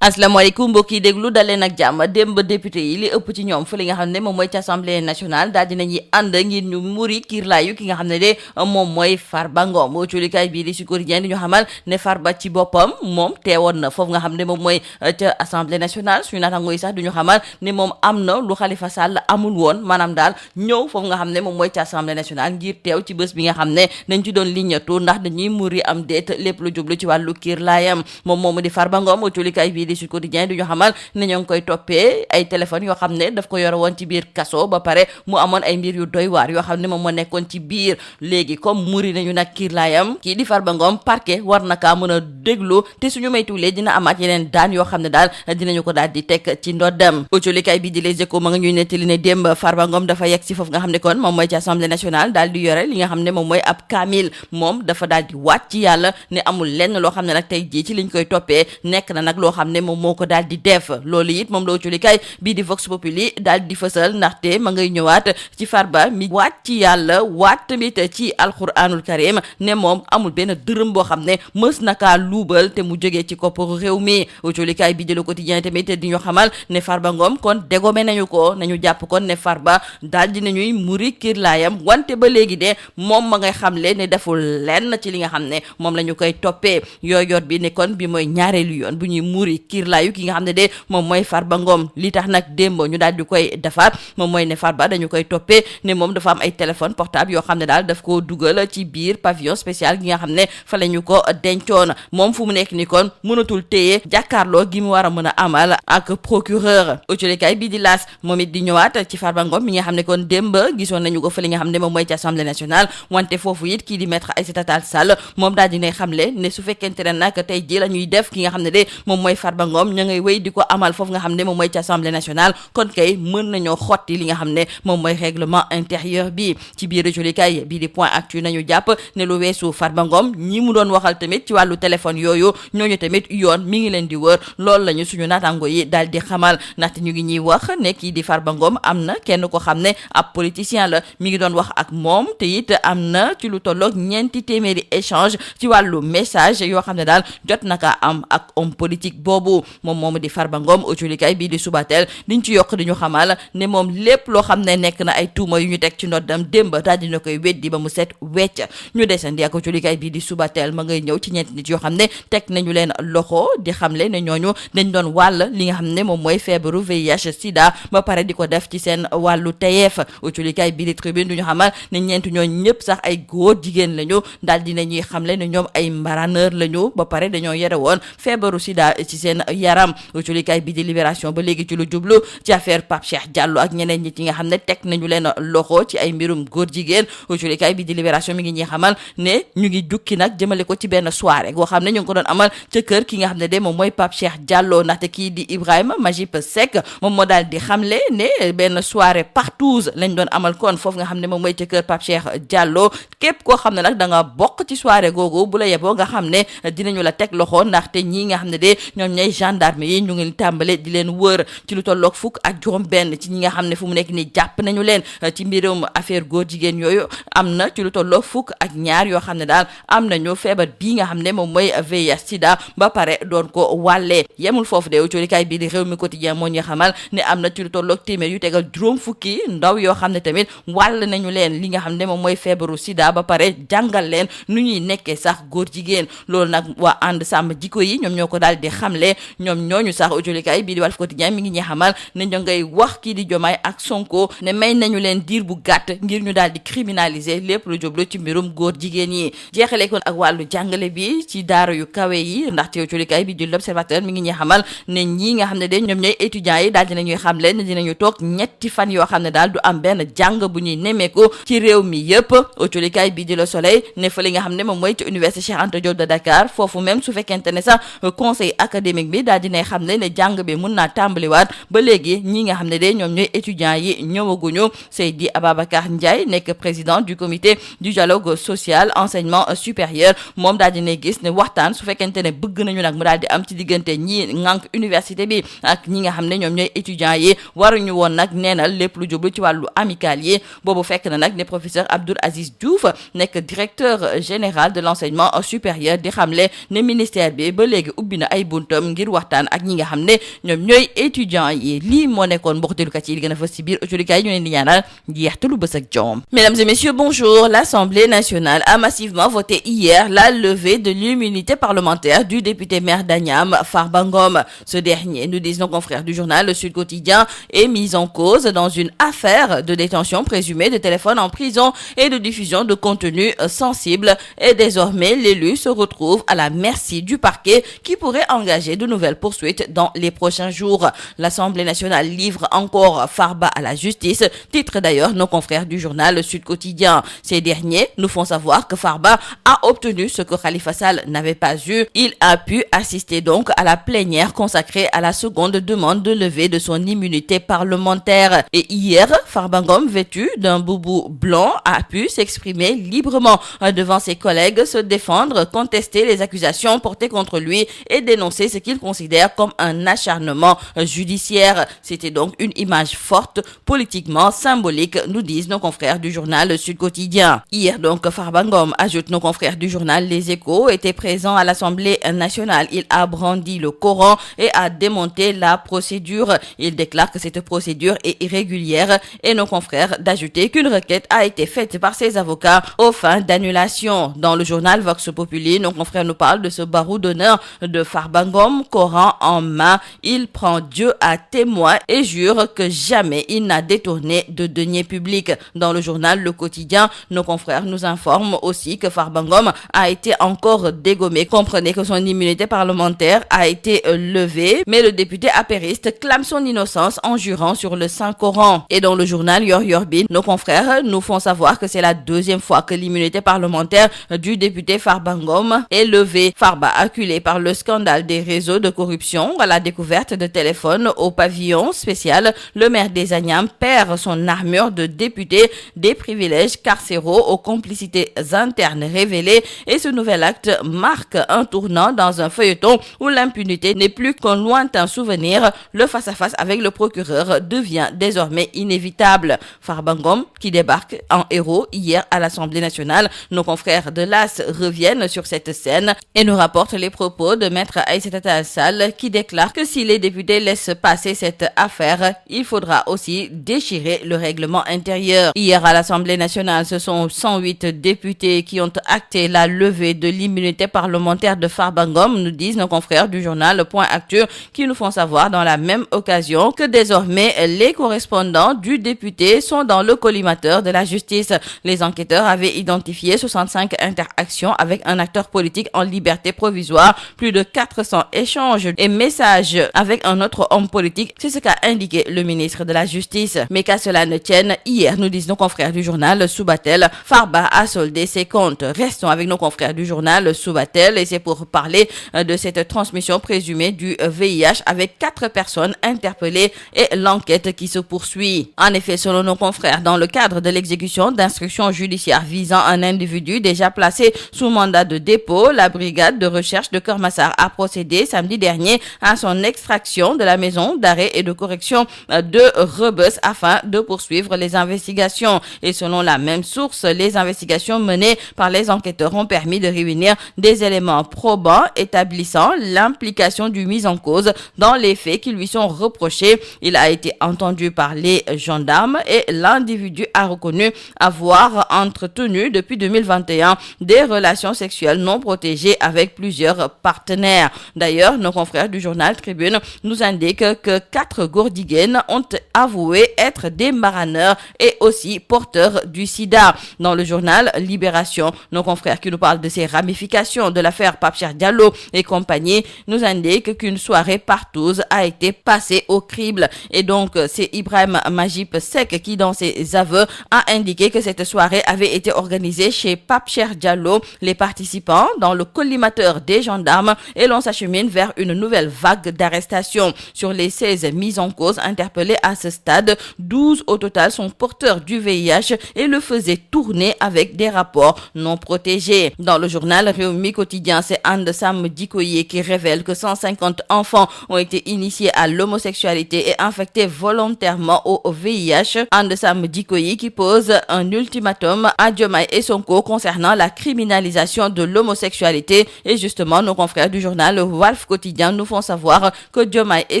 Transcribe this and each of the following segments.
asalaamaaleykum mbokk yi déglu daleen ak jàmm démb député yi li ëpp ci ñoom fa li nga xam ne moom mooy ci assemblée nationale daal dinañuy ànd ngir ñu muri kiirlaayu ki nga xam ne de moom mooy Farba Ngom culikaay bii di Sud Quotidien di ñu xamal ne Farba ci boppam moom teewoon na foofu nga xam ne moom mooy ca assemblée nationale suñu naataango yi sax du ñu xamal ne moom am na lu Khalifa Sall amul woon maanaam daal ñëw foofu nga xam ne moom mooy ci assemblée nationale ngir teew ci bés bi nga xam ne dañ ci doon liñatu ndax dañuy muri am déet lépp lu jublu ci wàllu kiirlaayam moom moomu di Farba Ngom culikaay bii di Sud Quotidien du ñu xamal ne ñoo ngi koy toppee ay téléphone yoo xam ne daf ko yore woon ci biir kaso ba pare mu amoon ay mbir yu doy waar yoo xam ne moom moo nekkoon ci biir léegi comme muri nañu nag kiirlaayam kii di Farba Ngom parquet war na kaa mën a déglu te suñu maytuwulee dina amaat yeneen daan yoo xam ne daal dinañu ko daal di teg ci ndoddam autolikaay bi di Les Échos ma nga ñuy nettali ne démb Farba Ngom dafa yegg si foofu nga xam ne kon moom mooy ci assemblée nationale daal di yore li nga xam ne moom mooy ab kaamil moom dafa daal di wàcc ci yàlla ne amul lenn loo xam ne nag tey jii ci liñ koy toppee nekk na nag loo xam ne moom moo ko daal di def loolu it moom la autolikaay bii di Vox Populi daal di fësal ndaxte ma ngay ñëwaat ci Farba mi waat ci yàlla waat tamit ci alquranul karim ne moom amul benn dërëm boo xam ne mës nakaa luubal te mu jógee ci kopparu réew mi autolikaay bii di Le Quotidien tamit di ñu xamal ne Farba Ngom kon dégome nañu ko nañu jàpp kon ne Farba daal di nañuy muri kiirlaayam wante ba léegi de moom ma ngay xamle ne deful lenn ci li nga xam ne moom la ñu koy toppee yooyoot bi ne kon bi mooy ñaareelu yoon bu ñuy muri kiirlaayu ki nga xam ne de moom mooy Farba Ngom li tax nag démb ñu daal di koy defaat moom mooy ne Farba dañu koy toppee ne moom dafa am ay téléphone portable yoo xam ne daal daf koo dugal ci biir pavillon spécial gi nga xam ne fa la ñu ko dencoon moom fu mu nekk ni kon mënatul téye jàkkaarloo gi mu war a mën a amal ak procureur autolikaay bii di L'As moom it di ñëwaat ci Farba Ngom mi nga xam ne kon démb gisoon nañu ko fa li nga xam ne moom mooy ci assemblée nationale wante foofu it kii di maître Aïssata Tall Sall moom daal dinay xamle ne su fekkente ne nag tey ji la ñuy def ki nga xam ne de moom mooy Farba Ngom ña ngay wéy di ko amal foofu nga xam ne moom mooy ci assemblée nationale kon kay mën nañoo xotti li nga xam ne moom mooy règlement intérieur bi ci biir autolikaay bii di Point Actu nañu jàpp ne lu weesu Farba Ngom ñi mu doon waxal tamit ci wàllu téléphone yooyu ñooñu tamit yoon mi ngi leen di wër loolu lañu suñu naataango yi daal di xamal ndaxte ñu ngi ñuy wax ne kii di Farba Ngom am na kenn ko xam ne ab politicien la mi ngi doon wax ak moom te it am na ci lu tolloog 400 échange ci wàllu message yoo xam ne daal jot naka am ak homme politique boobu moom moomu di Farba Ngom autolikaay bii di Subatel diñ ci yokk di ñu xamal ne moom lépp loo xam ne nekk na ay tuuma yu ñu teg ci ndoddam démb daal dina koy weddi ba mu set wecc ñu desandi ak autolikaay bii di Subatel ma ngay ñëw ci ñeenti nit yoo xam ne teg nañu leen loxo di xamle ne ñooñu dañ doon wàll li nga xam ne moom mooy feebaru VIH sida ba pare di ko def ci seen wàllu tayeef autolikaay bii di Tribune du ñu xamal ne ñeenti ñooñu ñëpp sax ay góor jigéen lañu daal dina ñuy xamle ne ñoom ay mbaraneur lañu ba pare dañoo yore woon feebaru sida ci seen yaram autolikaay bi di Libération ba léegi ci lu jublu ci affaire Pape Cheikh Diallo ak ñeneen ñi ci nga xam ne teg nañu leen loxo ci ay mbirum góor jigéen autolikaay bi di Libération mi ngi ñuy xamal ne ñu ngi jukki nag jëmale ko ci benn soirée goo xam ne ñu ngi ko doon amal ca kër ki nga xam ne de moom mooy Pape Cheikh Diallo ndaxte kii di Ibrahima Majib Seck moom moo daal di xamle ne benn soirée partouze lañ doon amal kon foofu nga xam ne moom mooy ca kër Pape Cheikh Diallo képp koo xam ne nag da nga bokk ci soirée googu bu la yeboo nga xam ne dinañu la teg loxo ndaxte ñii nga xam ne de ñoom ñooy gendarme yi ñu ngi tàmbale di leen wër ci lu tolloog fukk ak juróom benn ci ñi nga xam ne fu mu nekk nii jàpp nañu leen ci mbirum affaire góor jigéen yooyu am na ci lu tolloog fukk ak ñaar yoo xam ne daal am nañu feebar bii nga xam ne moom mooy VIH sida ba pare doon ko wàllee yemul foofu de autolikaay bii di Rewmi Quotidien moo ñu xamal ne am na ci lu tolloog téeméer yu tegal juróom fukki ndaw yoo xam ne tamit wàll nañu leen li nga xam ne moom mooy feebaru sida ba pare jàngal leen nu ñuy nekkee sax góor jigéen loolu nag waa ànd sàmm jikko yi ñoom ñoo ko daal di xamle ñoom ñooñu sax autolikaay bii di Walf Quotidien mi ngi ñuy xamal ne ñoo ngay wax kii di Diomaye ak Sonko ne may nañu leen diir bu gàtt ngir ñu daal di criminaliser lépp lu jublu ci mbirum góor jigéen yi jeexale kon ak wàllu jàngale bi ci daara yu kawe yi ndaxte autolikaay bi di L'Observateur mi ngi ñuy xamal ne ñii nga xam ne de ñoom ñooy étudiants yi daal dinañuy xamle ne dinañu toog ñetti fan yoo xam ne daal du am benn jàng bu ñuy nemmeeku ci réew mi yëpp autolikaay bi di Le Soleil ne fa li nga xam ne moom mooy ci université Cheikh Anta Diop de Dakar foofu même su fekkente ne sax conseil académique bi daal dinay xam ne jàng bi mun naa tàmbaliwaat ba léegi ñi nga xam ne de ñoom ñooy étudiants yi ñëwaguñu Seydi Ababacar Ndiaye nekk président du comité du dialogue social enseignement supérieur moom daal dinay gis ne waxtaan su fekkente ne bëgg nañu nag mu daal di am ci diggante ñi ngànk université bi ak ñi nga xam ne ñoom ñooy étudiants yi waruñu woon nag neenal lépp lu jublu ci wàllu amical yi boobu fekk na nag ne professeur Abdoul Aziz Diouf nekk directeur général de l'enseignement supérieur di xamle ne ministère bi ba léegi ubbi na ay buntam ngir waxtaan ak ñi nga xam ne ñoom ñooy étudiants yi lii moo nekkoon mboxtelukat yi li gën a fës ci biir autolikaay ñu leen di ñaanal jeextalu bës ak jom. Mesdames et messieurs, bonjour. L'Assemblée nationale a massivement voté hier la levée de l'immunité parlementaire du député maire d'Agnam, Farba Ngom. Ce dernier, nous disent nos confrères du journal Le Sud Quotidien, est mis en cause dans une affaire de détention présumée de téléphone en prison et de diffusion de contenu sensible. Et désormais, l'élu se retrouve à la merci du parquet qui pourrait engager de nouvelles poursuites dans les prochains jours. L'Assemblée nationale livre encore Farba à la justice, titre d'ailleurs nos confrères du journal Le Sud Quotidien. Ces derniers nous font savoir que Farba a obtenu ce que Khalifa Sall n'avait pas eu. Il a pu assister donc à la plénière consacrée à la seconde demande de levée de son immunité parlementaire. Et hier, Farba Ngom, vêtu d'un boubou blanc, a pu s'exprimer librement devant ses collègues, se défendre, contester les accusations portées contre lui et dénoncer ce qu'il considère comme un acharnement judiciaire. C'était donc une image forte, politiquement symbolique, nous disent nos confrères du journal Le Sud Quotidien. Hier donc, Farba Ngom, ajoute nos confrères du journal Les Échos, était présent à l'Assemblée nationale. Il a brandi le Coran et a démonté la procédure. Il déclare que cette procédure est irrégulière et nos confrères d'ajouter qu'une requête a été faite par ses avocats aux fins d'annulation. Dans le journal Vox Populi, nos confrères nous parlent de ce barreau d'honneur de Farba Ngom, Coran en main. Il prend Dieu à témoin et jure que jamais il n'a détourné de deniers publics. Dans le journal Le Quotidien, nos confrères nous informent aussi que Farba Ngom a été encore dégommé. Comprenez que son immunité parlementaire a été levée, mais le député apériste clame son innocence en jurant sur le Saint-Coran. Et dans le journal Yor Yorbin, nos confrères nous font savoir que c'est la deuxième fois que l'immunité parlementaire du député Farba Ngom est levée. Farba, acculé par le scandale des réseaux de corruption à la découverte de téléphones au pavillon spécial, le maire des Agnam perd son armure de député, des privilèges carcéraux aux complicités internes révélées, et ce nouvel acte marque un tournant dans un feuilleton où l'impunité n'est plus qu'un lointain souvenir. Le face-à-face avec le procureur devient désormais inévitable. Farba Ngom qui débarque en héros hier à l'Assemblée nationale. Nos confrères de l'AS reviennent sur cette scène et nous rapportent les propos de maître Aïssata Tall Sall qui déclare que si les députés laissent passer cette affaire, il faudra aussi déchirer le règlement intérieur. Hier à l'Assemblée nationale, ce sont 108 députés qui ont acté la levée de l'immunité parlementaire de Farba Ngom, nous disent nos confrères du journal Point Actu, qui nous font savoir dans la même occasion que désormais les correspondants du député sont dans le collimateur de la justice. Les enquêteurs avaient identifié 65 interactions avec un acteur politique en liberté provisoire, plus de 400 échanges et messages avec un autre homme politique. C'est ce qu'a indiqué le ministre de la Justice. Mais qu'à cela ne tienne, hier, nous disent nos confrères du journal Subatel, Farba a soldé ses comptes. Restons avec nos confrères du journal Subatel et c'est pour parler de cette transmission présumée du VIH avec 4 personnes interpellées et l'enquête qui se poursuit. En effet, selon nos confrères, dans le cadre de l'exécution d'instructions judiciaires visant un individu déjà placé sous mandat de dépôt, la brigade de recherche de Keur Massar a procédé samedi dernier à son extraction de la maison d'arrêt et de correction de Rebeuss afin de poursuivre les investigations. Et selon la même source, les investigations menées par les enquêteurs ont permis de réunir des éléments probants établissant l'implication du mis en cause dans les faits qui lui sont reprochés. Il a été entendu par les gendarmes et l'individu a reconnu avoir entretenu depuis 2021 des relations sexuelles non protégées avec plusieurs partenaires. D'ailleurs, nos confrères du journal Tribune nous indiquent que 4 gourdigènes ont avoué être des maraneurs et aussi porteurs du sida. Dans le journal Libération, nos confrères qui nous parlent de ces ramifications de l'affaire Pape Cheikh Diallo et compagnie nous indiquent qu'une soirée partouze a été passée au crible. Et donc, c'est Ibrahim Majib Seck qui, dans ses aveux, a indiqué que cette soirée avait été organisée chez Pape Cheikh Diallo. Les participants dans le collimateur des gendarmes et l'on s'achemine vers une nouvelle vague d'arrestations. Sur les 16 mises en cause interpellées à ce stade, 12 au total sont porteurs du VIH et le faisaient tourner avec des rapports non protégés. Dans le journal Rewmi Quotidien, c'est Anne Sam Dikoye qui révèle que 150 enfants ont été initiés à l'homosexualité et infectés volontairement au VIH. Anne Sam Dikoye qui pose un ultimatum à Diomaye et Sonko concernant la criminalisation de l'homosexualité. Et justement, nos confrères du journal Walf Walf Quotidien nous font savoir que Diomaye et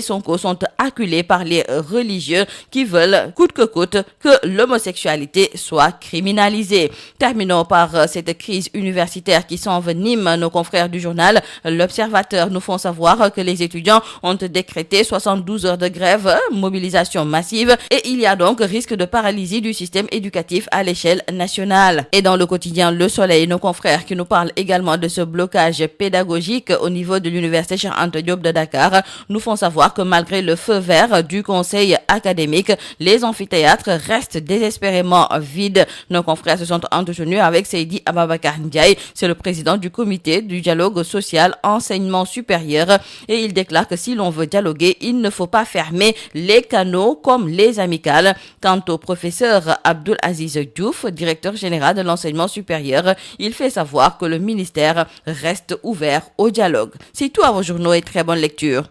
Sonko sont acculés par les religieux qui veulent coûte que coûte que l'homosexualité soit criminalisée. Terminons par cette crise universitaire qui s'envenime. Nos confrères du journal L'Observateur nous font savoir que les étudiants ont décrété 72 heures de grève, mobilisation massive, et il y a donc risque de paralysie du système éducatif à l'échelle nationale. Et dans le quotidien Le Soleil, nos confrères qui nous parlent également de ce blocage pédagogique au niveau de l'université Cheikh Anta Diop de Dakar nous font savoir que malgré le feu vert du conseil académique, les amphithéâtres restent désespérément vides. Nos confrères se sont entretenus avec Seydi Ababakar Ndiaye, c'est le président du comité du dialogue social enseignement supérieur, et il déclare que si l'on veut dialoguer, il ne faut pas fermer les canaux comme les amicales. Quant au professeur Abdoul Aziz Diouf, directeur général de l'enseignement supérieur, il fait savoir que le ministère reste ouvert au dialogue. C'est tout à vos journaux et très bonne lecture.